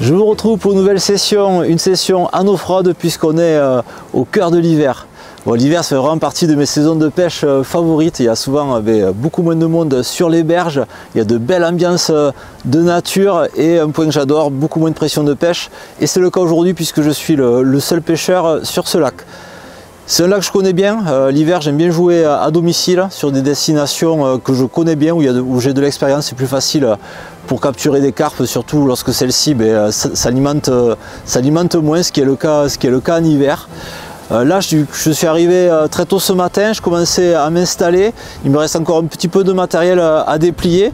Je vous retrouve pour une nouvelle session, une session en eau froide puisqu'on est au cœur de l'hiver. Bon, l'hiver, c'est vraiment partie de mes saisons de pêche favorites. Il y a souvent beaucoup moins de monde sur les berges, il y a de belles ambiances de nature et un point que j'adore, beaucoup moins de pression de pêche. Et c'est le cas aujourd'hui puisque je suis le seul pêcheur sur ce lac. C'est un lac que je connais bien. L'hiver, j'aime bien jouer à domicile sur des destinations que je connais bien, où j'ai de l'expérience. C'est plus facile pour capturer des carpes, surtout lorsque celles-ci s'alimentent moins, ce qui est le cas en hiver. Là, je suis arrivé très tôt ce matin, je commençais à m'installer. Il me reste encore un petit peu de matériel à déplier.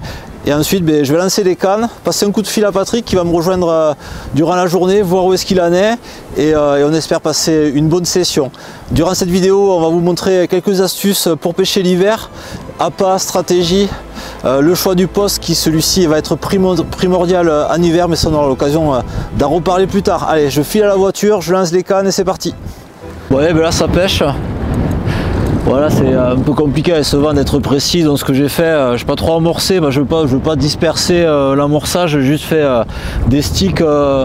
Et ensuite, je vais lancer les cannes, passer un coup de fil à Patrick qui va me rejoindre durant la journée, voir où est-ce qu'il en est. Et on espère passer une bonne session. Durant cette vidéo, on va vous montrer quelques astuces pour pêcher l'hiver. Appât, stratégie, le choix du poste qui celui-ci va être primordial en hiver, mais ça on aura l'occasion d'en reparler plus tard. Allez, je file à la voiture, je lance les cannes et c'est parti. Ouais, là ça pêche. Voilà, c'est un peu compliqué avec ce vent d'être précis, donc ce que j'ai fait, je n'ai pas trop amorcé, je veux pas disperser l'amorçage, j'ai juste fait des sticks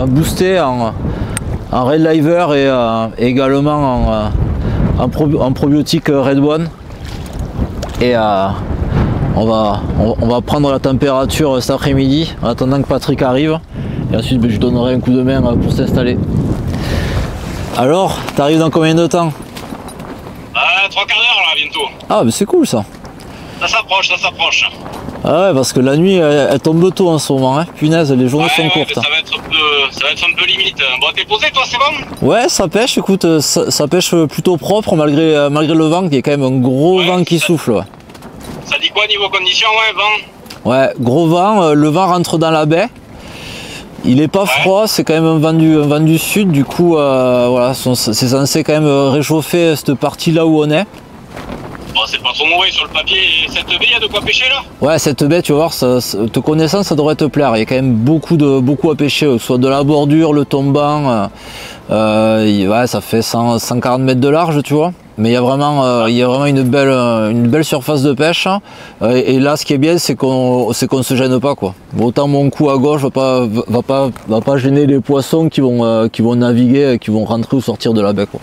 boostés en Red Liver et également en probiotique Red One. Et on va prendre la température cet après-midi en attendant que Patrick arrive, et ensuite je donnerai un coup de main pour s'installer. Alors, t'arrives dans combien de temps? 3 quarts d'heure là bientôt. Ah mais c'est cool ça. Ça s'approche, ça s'approche. Ah ouais, parce que la nuit elle tombe tôt en ce moment, hein. Punaise, les journées sont courtes. Ça va être un peu limite. Bon, t'es posé toi, c'est bon? Ouais, ça pêche, écoute, ça pêche plutôt propre malgré le vent, qui est quand même un gros vent qui souffle. Ouais. Ça dit quoi niveau conditions, vent? Ouais, gros vent, le vent rentre dans la baie. Il est pas froid, c'est quand même un vent du sud, du coup voilà, c'est censé quand même réchauffer cette partie là où on est. Bon, c'est pas trop mauvais sur le papier. Cette baie, il y a de quoi pêcher là? Ouais, cette baie, tu vas voir, te connaissant, ça devrait te plaire. Il y a quand même beaucoup à pêcher, que ce soit de la bordure, le tombant. Ouais, ça fait 140 mètres de large, tu vois. Mais il y a vraiment une belle surface de pêche. Et là, ce qui est bien, c'est qu'on se gêne pas, quoi. Autant mon coup à gauche va pas gêner les poissons qui vont naviguer, qui vont rentrer ou sortir de la baie, quoi.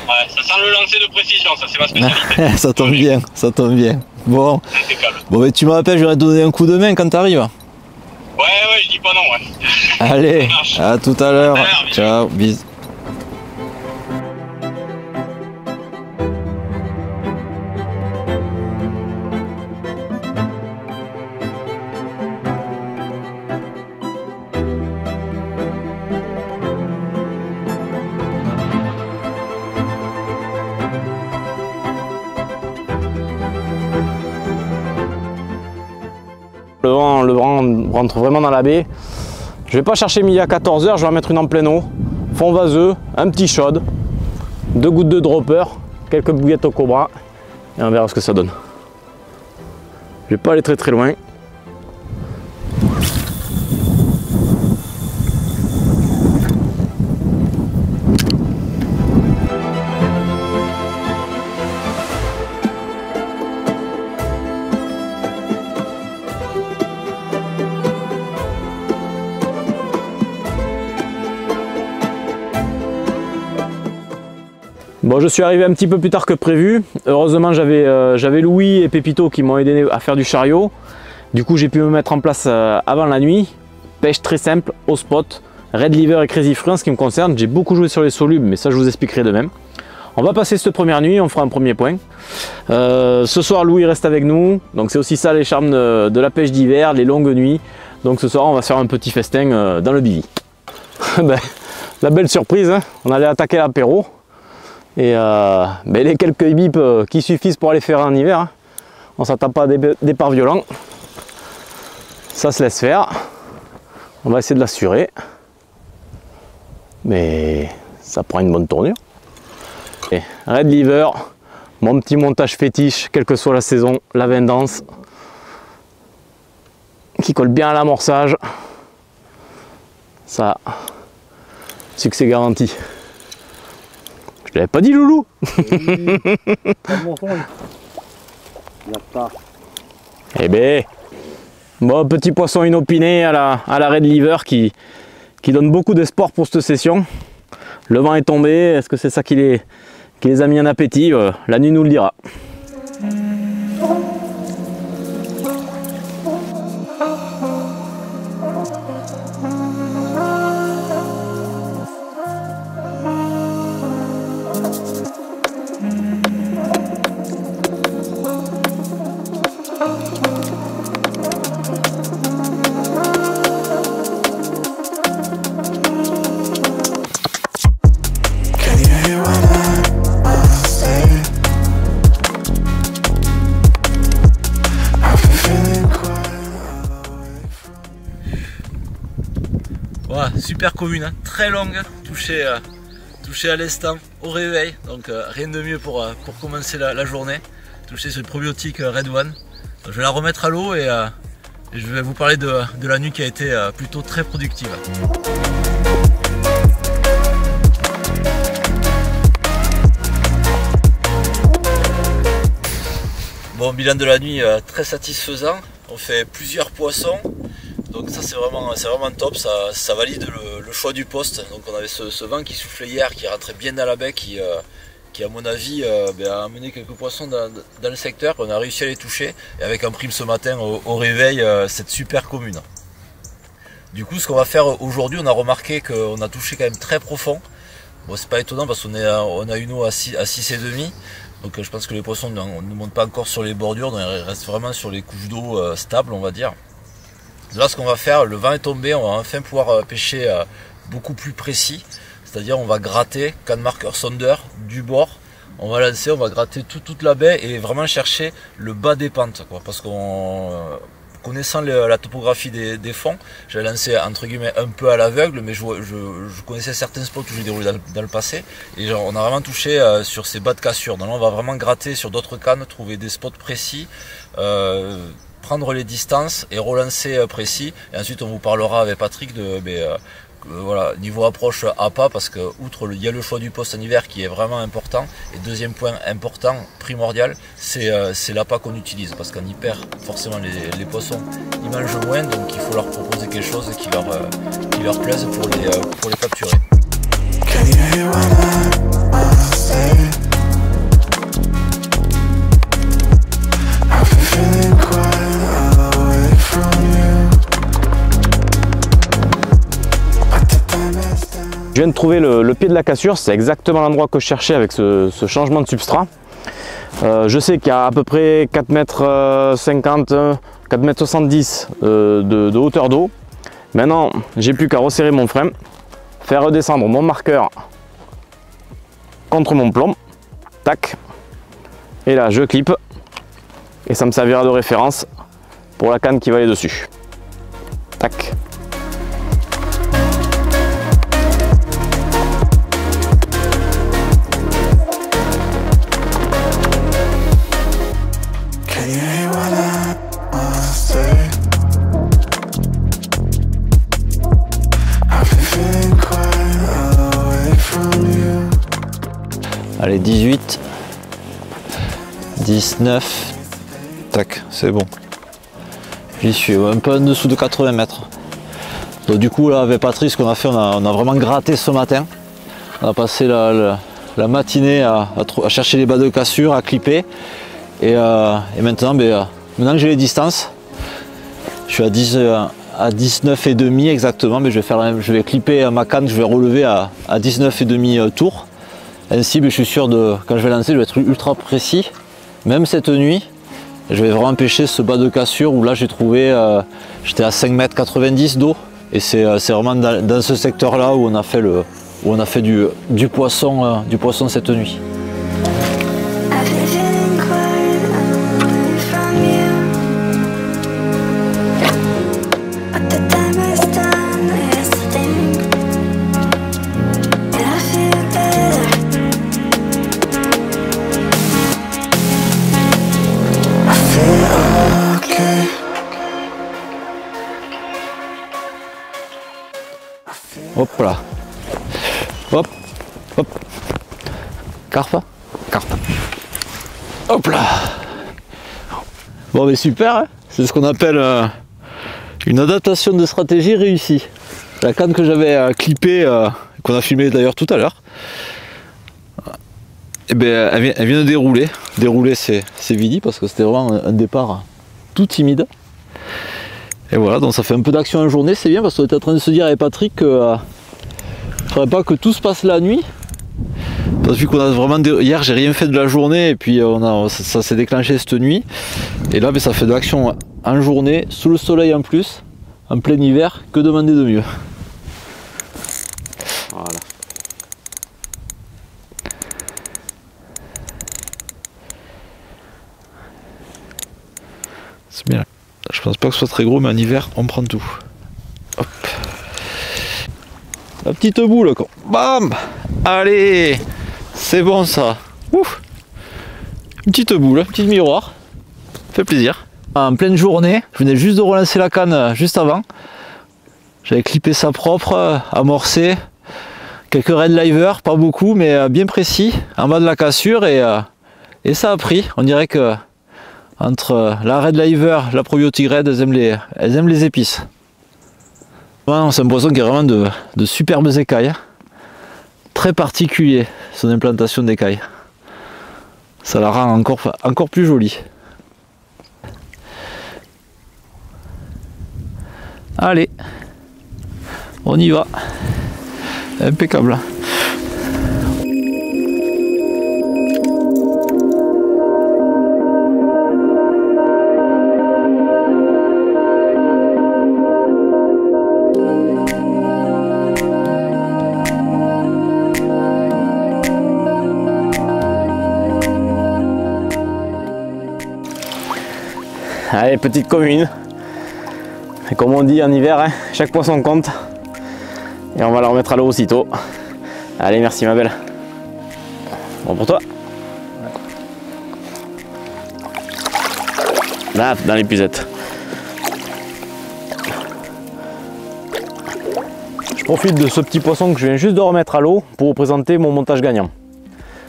Ouais, ça sent le lancer de précision, ça c'est ma spécialité. Ça tombe bien, ça tombe bien. Bon, mais tu m'appelles, je vais te donner un coup de main quand tu arrives. Ouais, je dis pas non, ouais. Allez, à tout à l'heure. Ciao, bisous. Le vent rentre vraiment dans la baie. Je vais pas chercher midi à 14 h, je vais en mettre une en pleine eau. Fond vaseux, un petit shot, 2 gouttes de dropper, quelques bouillettes au cobra et on verra ce que ça donne. Je vais pas aller très loin. Bon, je suis arrivé un petit peu plus tard que prévu. Heureusement, j'avais Louis et Pépito qui m'ont aidé à faire du chariot. Du coup, j'ai pu me mettre en place avant la nuit. Pêche très simple, au spot, Red Liver et Crazy Fruit en ce qui me concerne. J'ai beaucoup joué sur les solubles, mais ça, je vous expliquerai de même. On va passer cette première nuit, on fera un premier point. Ce soir, Louis reste avec nous. Donc, c'est aussi ça les charmes de la pêche d'hiver, les longues nuits. Donc, ce soir, on va se faire un petit festin dans le bivy. La belle surprise, hein, on allait attaquer l'apéro. Et les quelques bips qui suffisent pour aller faire en hiver, hein. On ne s'attend pas à des départs violents. Ça se laisse faire. On va essayer de l'assurer. mais ça prend une bonne tournure. Et Red Lever, mon petit montage fétiche, quelle que soit la saison, la Vendanse, qui colle bien à l'amorçage. Ça, succès garanti. Je te l'avais pas dit, loulou. Eh ben, bon, petit poisson inopiné à la Red Lever qui donne beaucoup d'espoir pour cette session. Le vent est tombé, est-ce que c'est ça qui les a mis en appétit? La nuit nous le dira. Voilà, super commune, hein, très longue, touchée à l'instant, au réveil, donc rien de mieux pour commencer la journée, touchée sur le probiotique Red One. Donc, je vais la remettre à l'eau et je vais vous parler de la nuit qui a été plutôt très productive. Bon, bilan de la nuit très satisfaisant, on fait plusieurs poissons. Donc ça c'est vraiment top, ça valide le choix du poste. Donc on avait ce vent qui soufflait hier, qui rentrait bien dans la baie, qui à mon avis a amené quelques poissons dans le secteur. On a réussi à les toucher et avec un prime ce matin au réveil, cette super commune. Du coup ce qu'on va faire aujourd'hui, on a remarqué qu'on a touché quand même très profond. Bon, c'est pas étonnant parce qu'on a une eau à 6,5. Donc je pense que les poissons ne montent pas encore sur les bordures, donc ils restent vraiment sur les couches d'eau stables, on va dire. Là ce qu'on va faire, le vent est tombé, on va enfin pouvoir pêcher beaucoup plus précis, c'est-à-dire on va gratter canne marqueur sondeur du bord, on va lancer, on va gratter toute la baie et vraiment chercher le bas des pentes, quoi, parce qu'on connaissant la topographie des fonds, j'ai lancé entre guillemets un peu à l'aveugle, mais je connaissais certains spots où j'ai déroulé dans le passé et on a vraiment touché sur ces bas de cassure. Donc là on va vraiment gratter sur d'autres cannes, trouver des spots précis, prendre les distances et relancer précis, et ensuite on vous parlera avec Patrick de voilà, niveau approche à pas, parce que outre il y a le choix du poste en hiver qui est vraiment important, et deuxième point important, primordial, c'est l'appât qu'on utilise, parce qu'en hyper forcément les poissons ils mangent moins, donc il faut leur proposer quelque chose qui leur plaise pour les capturer. Je viens de trouver le pied de la cassure, c'est exactement l'endroit que je cherchais avec ce changement de substrat. Je sais qu'il y a à peu près 4,50 m, 4,70 m de hauteur d'eau. Maintenant, j'ai plus qu'à resserrer mon frein, faire redescendre mon marqueur contre mon plomb, tac, et là je clip, et ça me servira de référence pour la canne qui va aller dessus. Tac. Allez, 18, 19, tac, c'est bon. J'y suis un peu en dessous de 80 mètres. Donc du coup là avec Patrice, ce qu'on a fait, on a vraiment gratté ce matin. On a passé la matinée à chercher les bas de cassure, à clipper. Et maintenant, maintenant que j'ai les distances, je suis à 19,5 exactement, mais je vais clipper ma canne, je vais relever à 19,5 tours. Ainsi, je suis sûr quand je vais lancer, je vais être ultra précis. Même cette nuit, je vais vraiment pêcher ce bas de cassure où là j'ai trouvé, j'étais à 5,90 m d'eau. Et c'est vraiment dans ce secteur là où on a fait du poisson cette nuit. Hop là. Hop, hop. Carpe. Carpe. Hop là. Bon mais super, hein, c'est ce qu'on appelle une adaptation de stratégie réussie. La canne que j'avais clippée, qu'on a filmé d'ailleurs tout à l'heure, eh ben, elle vient de dérouler. Dérouler c'est Vidi parce que c'était vraiment un départ tout timide. Et voilà, donc ça fait un peu d'action en journée, c'est bien parce qu'on était en train de se dire avec Patrick qu'il ne faudrait pas que tout se passe la nuit. Parce que vu qu'on a vraiment hier j'ai rien fait de la journée et puis ça s'est déclenché cette nuit. Et là ben, ça fait de l'action en journée, sous le soleil en plus, en plein hiver, que demander de mieux. Voilà. C'est bien. Je pense pas que ce soit très gros, mais en hiver on prend tout. Hop. La petite boule quoi. Bam. Allez. C'est bon ça. Ouf. Une petite boule, un petit miroir. Fait plaisir. En pleine journée, je venais juste de relancer la canne juste avant. J'avais clippé ça propre, amorcé. Quelques red livers, pas beaucoup, mais bien précis, en bas de la cassure et ça a pris. On dirait que entre la red liver, la probiotic red, elles aiment les épices. C'est un poisson qui a vraiment de superbes écailles. Très particulier son implantation d'écailles. Ça la rend encore plus jolie. Allez, on y va. Impeccable. Allez, petite commune. Et comme on dit en hiver, hein, chaque poisson compte. Et on va la remettre à l'eau aussitôt. Allez, merci ma belle. Bon pour toi. Là, dans l'épuisette. Je profite de ce petit poisson que je viens juste de remettre à l'eau pour vous présenter mon montage gagnant.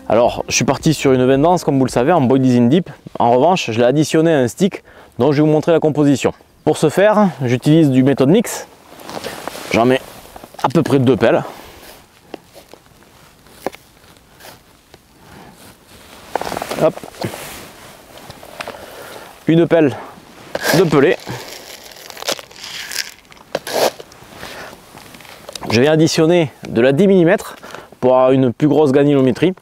Alors, je suis parti sur une vendance, comme vous le savez, en Boilies in Deep. En revanche, je l'ai additionné à un stick dont je vais vous montrer la composition. Pour ce faire, j'utilise du méthode mix. J'en mets à peu près 2 pelles. Hop. Une pelle de pelée. Je vais additionner de la 10 mm pour avoir une plus grosse granulométrie.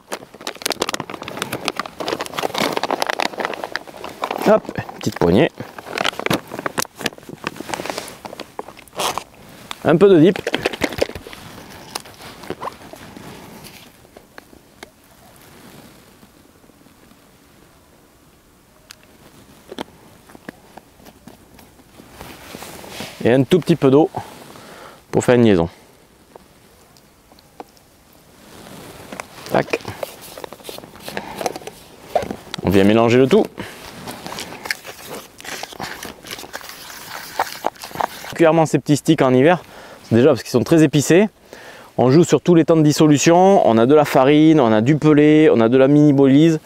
Hop, petite poignée. Un peu de dip. Et un tout petit peu d'eau pour faire une liaison. Tac. On vient mélanger le tout. Particulièrement ces petits sticks en hiver, c'est déjà parce qu'ils sont très épicés. On joue sur tous les temps de dissolution, on a de la farine, on a du pelé, on a de la mini boilies.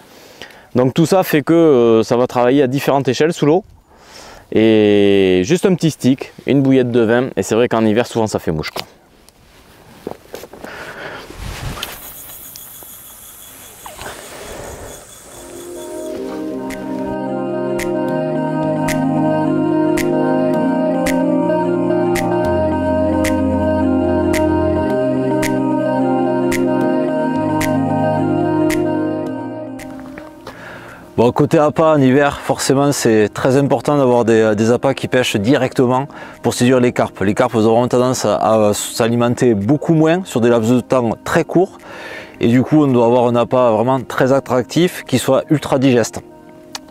Donc tout ça fait que ça va travailler à différentes échelles sous l'eau. Et juste un petit stick, une bouillette de vin, et c'est vrai qu'en hiver souvent ça fait mouche quoi. Bon, côté appât en hiver, forcément c'est très important d'avoir des appâts qui pêchent directement pour séduire les carpes. Les carpes auront tendance à s'alimenter beaucoup moins sur des laps de temps très courts et du coup on doit avoir un appât vraiment très attractif qui soit ultra digeste.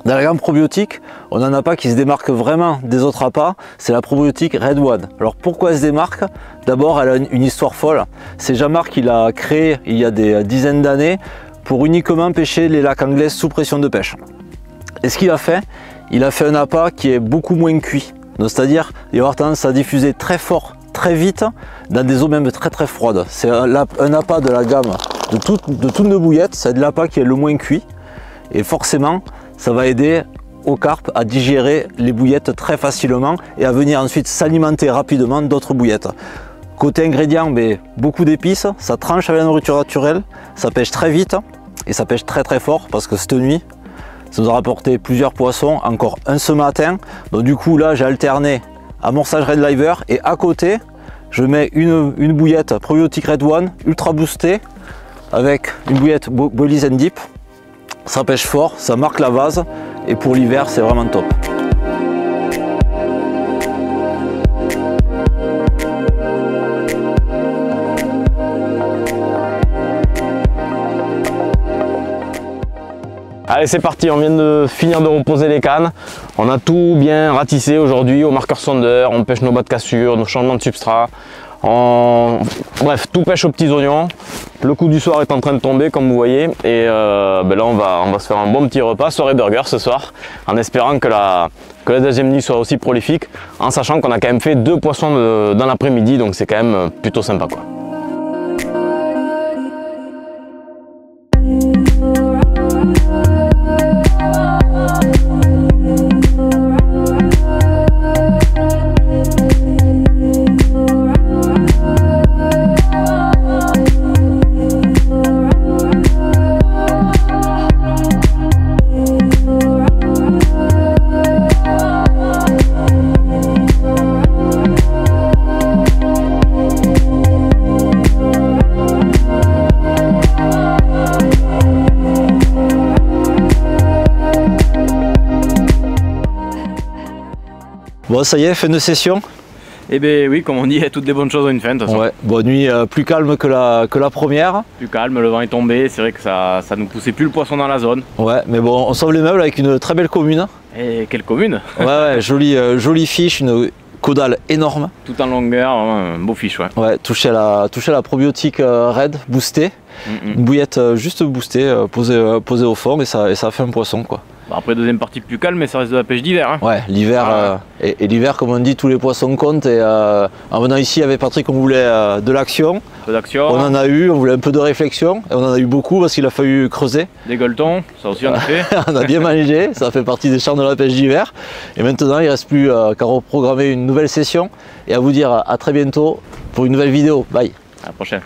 Dans la gamme probiotique, on a un appât qui se démarque vraiment des autres appâts, c'est la probiotique Red One. Alors pourquoi elle se démarque? D'abord elle a une histoire folle. C'est Jean-Marc qui l'a créée il y a des dizaines d'années pour uniquement pêcher les lacs anglais sous pression de pêche. Et ce qu'il a fait, il a fait un appât qui est beaucoup moins cuit. C'est-à-dire, il va avoir tendance à diffuser très fort, très vite dans des eaux même très froides. C'est un appât de la gamme de toutes nos bouillettes, c'est de l'appât qui est le moins cuit. Et forcément, ça va aider aux carpes à digérer les bouillettes très facilement et à venir ensuite s'alimenter rapidement d'autres bouillettes. Côté ingrédients, beaucoup d'épices, ça tranche avec la nourriture naturelle, ça pêche très vite et ça pêche très fort parce que cette nuit, ça nous a rapporté plusieurs poissons, encore un ce matin. Donc du coup là, j'ai alterné amorçage Red Liver et à côté, je mets une bouillette probiotique Red One ultra boostée avec une bouillette Boilies and Dip. Ça pêche fort, ça marque la vase et pour l'hiver, c'est vraiment top. Allez, c'est parti, on vient de finir de reposer les cannes. On a tout bien ratissé aujourd'hui au marqueur sondeur, on pêche nos bas de cassure, nos changements de substrat. Bref, tout pêche aux petits oignons. Le coup du soir est en train de tomber comme vous voyez. Et là on va se faire un bon petit repas, soirée burger ce soir. En espérant que la deuxième nuit soit aussi prolifique. En sachant qu'on a quand même fait 2 poissons dans l'après-midi. Donc c'est quand même plutôt sympa quoi. Bon, ça y est, fin de session. Eh bien oui, comme on dit, toutes les bonnes choses ont une fin de toute façon. Ouais, bonne nuit, plus calme que la première. Plus calme, le vent est tombé, c'est vrai que ça nous poussait plus le poisson dans la zone. Ouais, mais bon, on sauve les meubles avec une très belle commune. Et quelle commune! Ouais, jolie fiche, une caudale énorme. Tout en longueur, un beau fiche, ouais. Ouais, toucher à la probiotique Red, boostée. Une bouillette juste boostée, posée au fond et ça fait un poisson quoi. Après deuxième partie plus calme, mais ça reste de la pêche d'hiver. Hein. Ouais, l'hiver, et l'hiver comme on dit, tous les poissons comptent. Et en venant ici avec Patrick, on voulait de l'action. On en a eu, on voulait un peu de réflexion. Et on en a eu beaucoup parce qu'il a fallu creuser. Des gueuletons, ça aussi on a fait. On a bien mangé, ça fait partie des charmes de la pêche d'hiver. Et maintenant, il ne reste plus qu'à reprogrammer une nouvelle session. Et à vous dire à très bientôt pour une nouvelle vidéo. Bye. À la prochaine.